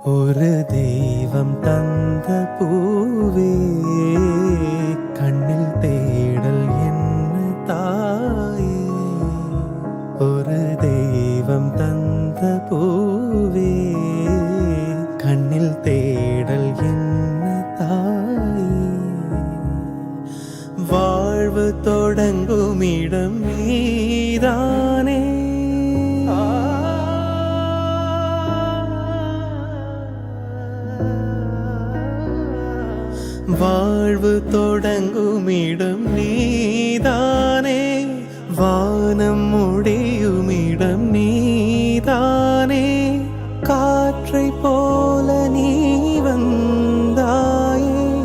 ஒரு தெய்வம் தந்த பூவே கண்ணில் தேடல் என்ன தாயே. ஒரு தெய்வம் தந்த பூவே கண்ணில் தேடல் என்ன தாயே. வாழ்வு தொடங்கும் இடம் நீதானே. வாழ்வு தொடங்கும் இடம் நீதானே. வானம் முடியும் இடம் நீதானே. காற்றை போல நீ வந்தாயே.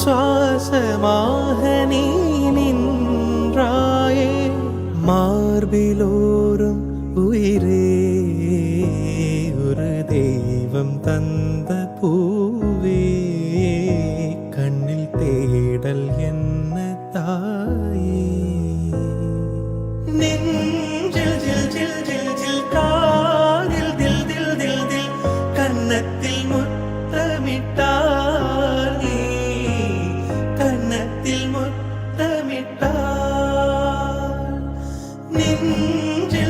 சுவாசமாக நீ நின்றாயே. மார்பிலோரும் உயிரே ஒரு தெய்வம் தந்த பூவே கண்ணில் தேடல் என்ன தாயே. நெஞ்சில் ஜில் ஜில் ஜில் ஜில் காதில் தில் தில் தில் தில் கன்னத்தில் முத்தமிட்டார் நீ. கன்னத்தில் முத்தமிட்டார். நெஞ்சில்